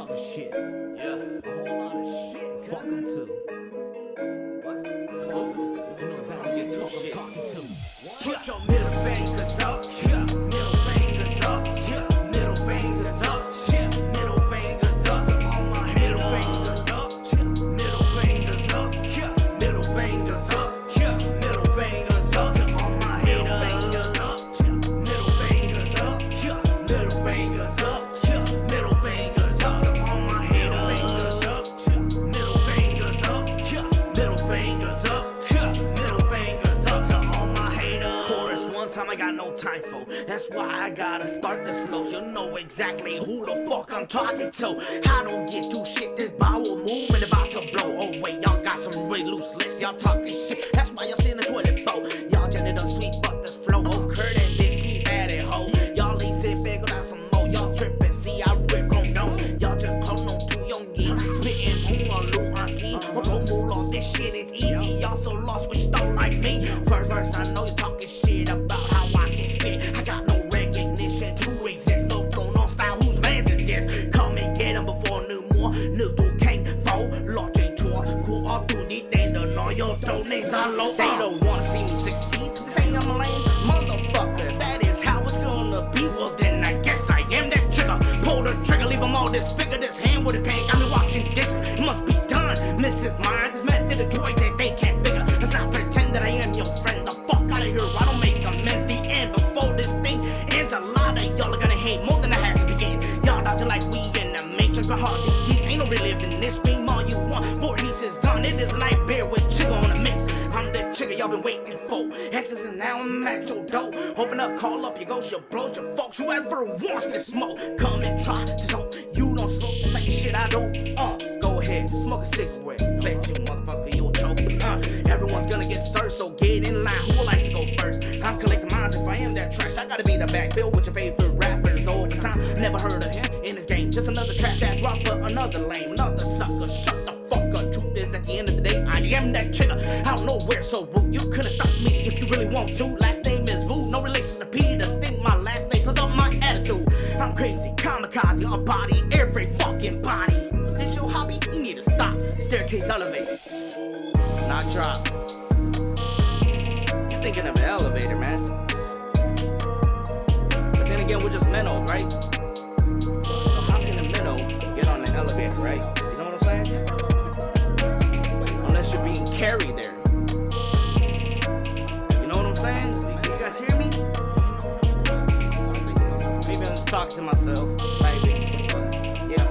other shit. Yeah, a whole lot of shit. Fuck them too. What? Fuck them. You know exactly what I'm talking to. Put your middle fingers up. Yeah, middle fingers up. Yeah, middle fingers up. Yeah, middle fingers up. On my middle fingers up. Yeah, middle fingers up. Yeah, middle fingers up. Yeah, middle fingers up. On my middle fingers up. Middle fingers up. Yeah, middle fingers up. Yeah, middle fingers up. On my middle fingers up. Middle fingers up. Yeah, middle fingers up. Yeah, middle fingers up to all my haters. Chorus one time I got no time for. That's why I gotta start this slow. You know exactly who the fuck I'm talking to. I don't get too shit. This bowel movement about to blow. Oh wait, y'all got some really loose lips. Y'all talking shit. That's why y'all see in the toilet bowl. Y'all getting done sweet, but this flow. Oh, Kurt and bitch keep at it, ho. Y'all ain't sit figure out some more. Y'all stripping, see I rip on down. Y'all just hold on to your knee. Spitting on a loot on key. Move on, this shit is easy. Y'all so lost, we stole like me. First verse, I know you talking shit about how I can spit. I got no recognition to exist. So flow non style, whose man's is this? Come and get 'em before no more. Nước tôi can't fall. Lọt trên chùa của ở tụi đi tên đời nói yo don't need the low. They don't wanna see me succeed. They say I'm a lame motherfucker. That is how it's gonna be. Well then I guess I am that trigger. Pull the trigger, leave 'em all disfigured. This hand with a pain. Got me watching this. It must be done. Mrs. Mind is method of joy that they can't figure. Let's not pretend that I am your friend. The fuck out of here. I don't make amends. The end before this thing ends. A lot of y'all are gonna hate more than I had to begin. Y'all dodging like we in the matrix, but hard to get. Ain't no reliving this. Scream all you want. Voorhees is gone. It is light beer with chicken on the mix. I'm the trigger y'all been waiting for. X's is now I'm at your door. Open up, call up your ghost, your bros, your folks, whoever wants to smoke. Come and try to smoke. You don't smoke the same shit I do. Go ahead, smoke a cigarette. Bet you motherfucker you'll choke. Everyone's gonna get served, so get in line. Who would like to go first? I'm collecting mines if I am that trash. I gotta be the backfield with your favorite rappers over time. Never heard of him in this game. Just another trash ass rapper, another lame, another sucker. Shut the fuck up. Truth is, at the end of the day, I am that trigger. Out nowhere, so rude. You couldn't stop me if you really want to. Last name is Boo, no relation to Peter. Think my last name sums up my attitude. I'm crazy, kamikaze, a body, every fucking body. This your hobby? You need to stop. Staircase elevator, not drop. You're thinking of an elevator, man. But then again, we're just minnows, right? So how can a minnow get on the elevator, right? You know what I'm saying? Unless you're being carried there. You know what I'm saying? Do you guys hear me? Maybe I'm just talking to myself. Maybe. Yeah.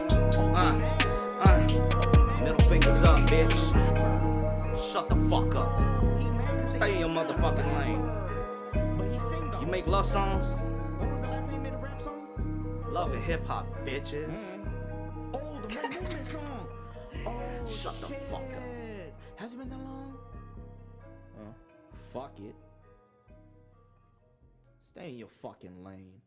Middle fingers up, bitch. Shut the fuck up. Stay in your motherfucking lane. You make love songs? When was the last time you made a rap song? Love and hip hop, bitches. Oh, the Red Movement song. Oh, Shut the shit. fuck up. Has it been that long? Fuck it. Stay in your fucking lane.